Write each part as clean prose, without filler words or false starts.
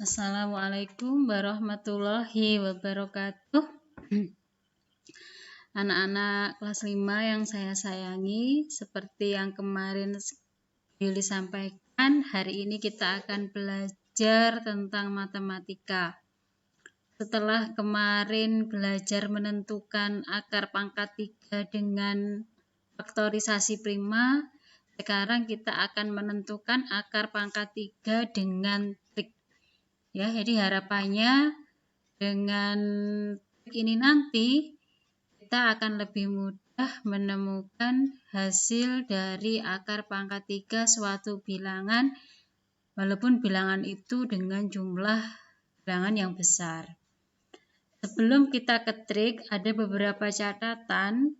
Assalamualaikum warahmatullahi wabarakatuh. Anak-anak kelas 5 yang saya sayangi, seperti yang kemarin Yuli sampaikan, hari ini kita akan belajar tentang matematika. Setelah kemarin belajar menentukan akar pangkat 3 dengan faktorisasi prima, sekarang kita akan menentukan akar pangkat 3 dengan trik. Ya, jadi harapannya dengan ini nanti kita akan lebih mudah menemukan hasil dari akar pangkat 3 suatu bilangan, walaupun bilangan itu dengan jumlah bilangan yang besar. Sebelum kita ke trik, ada beberapa catatan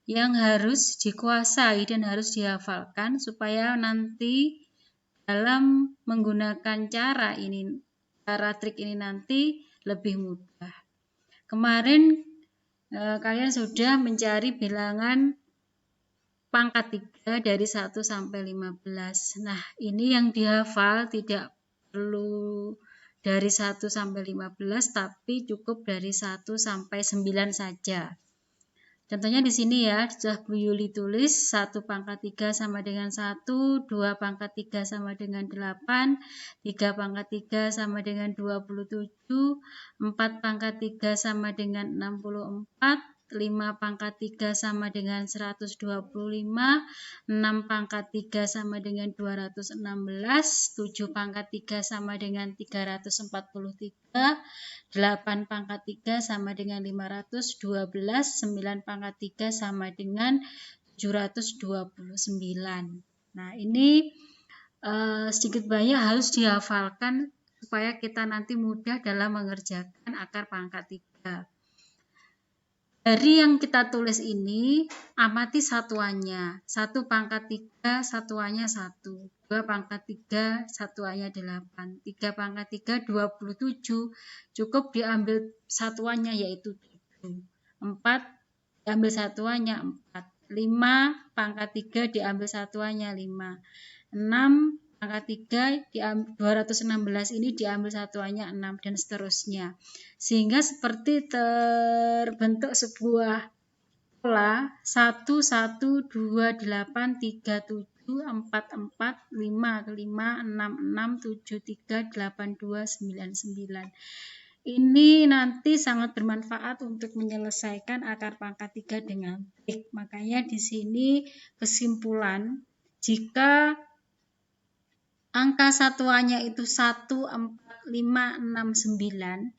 yang harus dikuasai dan harus dihafalkan supaya nanti dalam menggunakan cara trik ini nanti lebih mudah. Kemarin kalian sudah mencari bilangan pangkat 3 dari 1 sampai 15. Nah, ini yang dihafal tidak perlu dari 1 sampai 15, tapi cukup dari 1 sampai 9 saja. Contohnya di sini ya, sudah Bu Yuli tulis 1 pangkat 3 sama dengan 1, 2 pangkat 3 sama dengan 8, 3 pangkat 3 sama dengan 27, 4 pangkat 3 sama dengan 64, 5 pangkat 3 sama dengan 125, 6 pangkat 3 sama dengan 216, 7 pangkat 3 sama dengan 343, 8 pangkat 3 sama dengan 512, 9 pangkat 3 sama dengan 729. Nah, ini sedikit banyak harus dihafalkan supaya kita nanti mudah dalam mengerjakan akar pangkat 3. Dari yang kita tulis ini, amati satuannya. 1 pangkat 3, satuannya 1. 2 pangkat 3, satuannya 8. 3 pangkat 3, 27. Cukup diambil satuannya yaitu 7. 4, diambil satuannya 4. 5 pangkat 3, diambil satuannya 5. 6 pangkat 3, 216 ini diambil satuannya 6, dan seterusnya. Sehingga seperti terbentuk sebuah pola 1, 1, 2, 8, 3, 7, 4, 4, 5, 5, 6, 6, 7, 3, 8, 2, 9, 9. Ini nanti sangat bermanfaat untuk menyelesaikan akar pangkat 3 dengan trik. Makanya di sini kesimpulan, jika angka satuannya itu 1, 4, 5, 6, 9,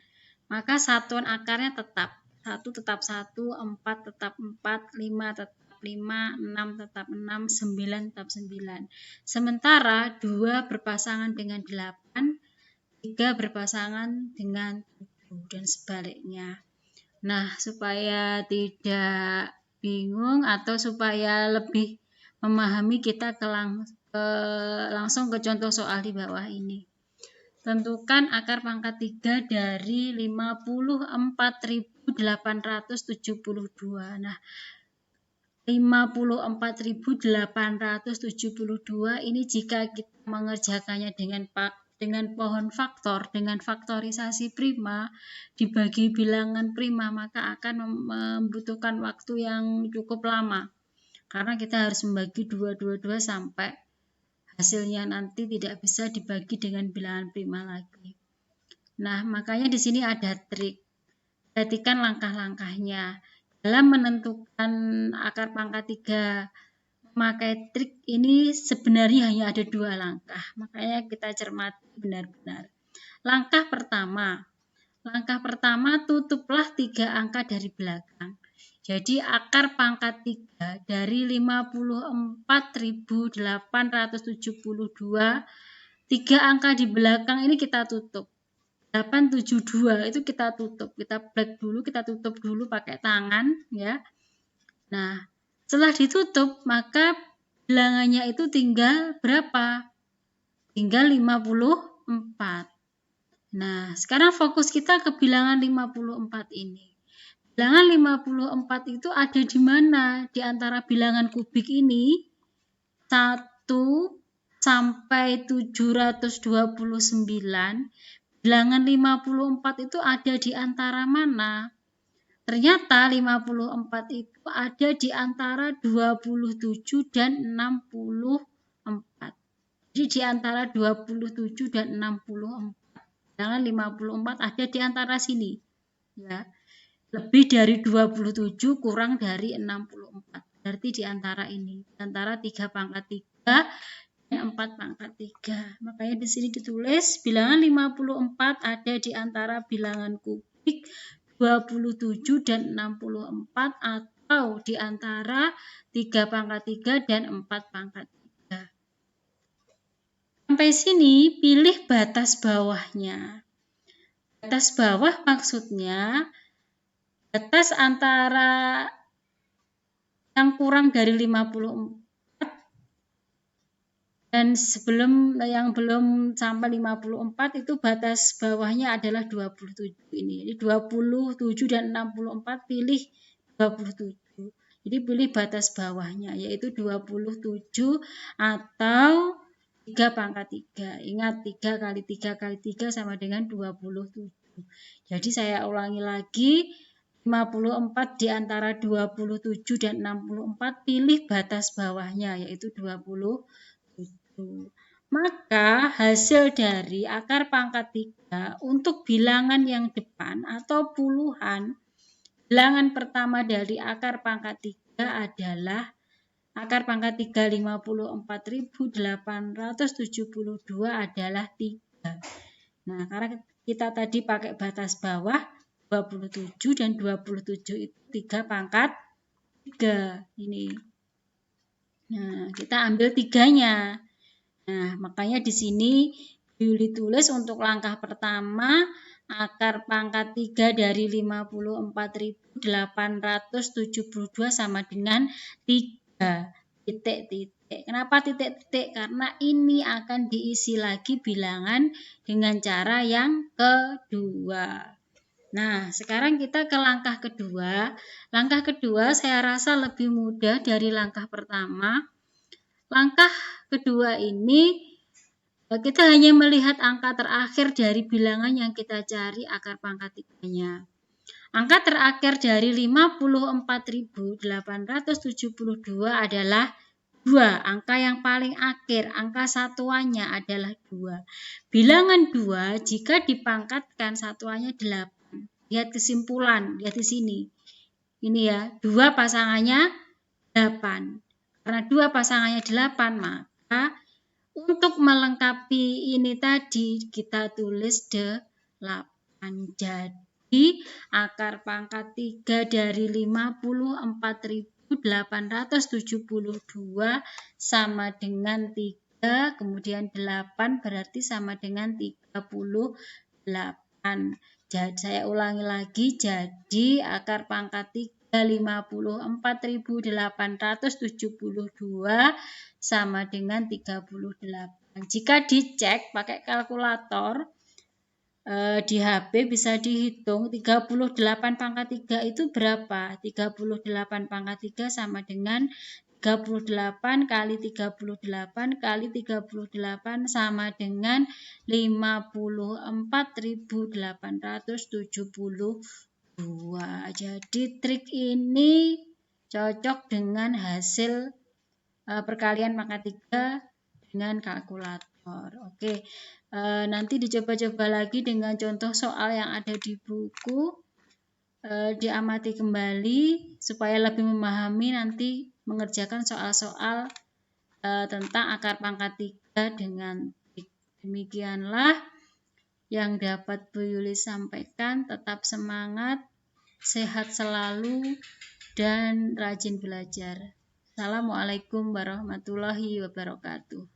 maka satuan akarnya tetap. 1 tetap 1, 4 tetap 4, 5 tetap 5, 6 tetap 6, 9 tetap 9. Sementara 2 berpasangan dengan 8, 3 berpasangan dengan 7, dan sebaliknya. Nah, supaya tidak bingung atau supaya lebih memahami, kita langsung ke contoh soal di bawah ini. Tentukan akar pangkat 3 dari 54.872. Nah, 54.872 ini jika kita mengerjakannya dengan pohon faktor, dengan faktorisasi prima, dibagi bilangan prima, maka akan membutuhkan waktu yang cukup lama. Karena kita harus membagi 2 sampai hasilnya nanti tidak bisa dibagi dengan bilangan prima lagi. Nah, makanya di sini ada trik. Perhatikan langkah-langkahnya. Dalam menentukan akar pangkat 3 memakai trik ini sebenarnya hanya ada 2 langkah. Makanya kita cermati benar-benar. Langkah pertama, tutuplah 3 angka dari belakang. Jadi akar pangkat 3 dari 54.872, 3 angka di belakang ini kita tutup. 872 itu kita tutup. Kita black dulu, kita tutup dulu pakai tangan ya. Nah, setelah ditutup maka bilangannya itu tinggal berapa? Tinggal 54. Nah, sekarang fokus kita ke bilangan 54 ini. Bilangan 54 itu ada di mana? Di antara bilangan kubik ini 1 sampai 729. bilangan 54 itu ada di antara mana? Ternyata 54 itu ada di antara 27 dan 64. Jadi di antara 27 dan 64. Bilangan 54 ada di antara sini. Ya. Lebih dari 27 kurang dari 64. Berarti di antara ini. Di antara 3 pangkat 3 dan 4 pangkat 3. Makanya di sini ditulis bilangan 54 ada di antara bilangan kubik 27 dan 64 atau di antara 3 pangkat 3 dan 4 pangkat 3. Sampai sini pilih batas bawahnya. Batas bawah maksudnya batas antara yang kurang dari 54 dan sebelum yang belum sampai 54 itu batas bawahnya adalah 27 ini. Jadi 27 dan 64 pilih 27. Jadi pilih batas bawahnya yaitu 27 atau 3 pangkat 3. Ingat 3 kali 3 kali 3 sama dengan 27. Jadi saya ulangi lagi 54 di antara 27 dan 64 pilih batas bawahnya yaitu 27. Maka hasil dari akar pangkat 3 untuk bilangan yang depan atau puluhan, bilangan pertama dari akar pangkat 3 adalah akar pangkat 3 54.872 adalah 3. Nah, karena kita tadi pakai batas bawah 27 dan 27 itu 3 pangkat 3 ini. Nah, kita ambil 3-nya. Nah, makanya di sini ditulis untuk langkah pertama akar pangkat 3 dari 54.872 sama dengan 3 titik-titik. Kenapa titik-titik? Karena ini akan diisi lagi bilangan dengan cara yang kedua. Nah, sekarang kita ke langkah kedua. Langkah kedua saya rasa lebih mudah dari langkah pertama. Langkah kedua ini kita hanya melihat angka terakhir dari bilangan yang kita cari akar pangkat 3-nya. Angka terakhir dari 54.872 adalah 2. Angka yang paling akhir, angka satuannya adalah 2. Bilangan 2 jika dipangkatkan satuannya 8. Lihat kesimpulan, lihat di sini. Ini ya, 2 pasangannya 8. Karena 2 pasangannya 8, maka untuk melengkapi ini tadi kita tulis 8. Jadi akar pangkat 3 dari 54.872 sama dengan 3, kemudian 8 berarti sama dengan 38. Jadi saya ulangi lagi, jadi akar pangkat 3 54.872 sama dengan 38. Jika dicek pakai kalkulator di HP bisa dihitung 38 pangkat 3 itu berapa? 38 pangkat 3 sama dengan 38 kali 38 kali 38 sama dengan 54.872. Jadi trik ini cocok dengan hasil perkalian pangkat 3 dengan kalkulator. Oke, nanti dicoba-coba lagi dengan contoh soal yang ada di buku. Diamati kembali supaya lebih memahami nanti mengerjakan soal-soal tentang akar pangkat 3 dengan trik. Demikianlah yang dapat Bu Yuli sampaikan. Tetap semangat, sehat selalu, dan rajin belajar. Assalamualaikum warahmatullahi wabarakatuh.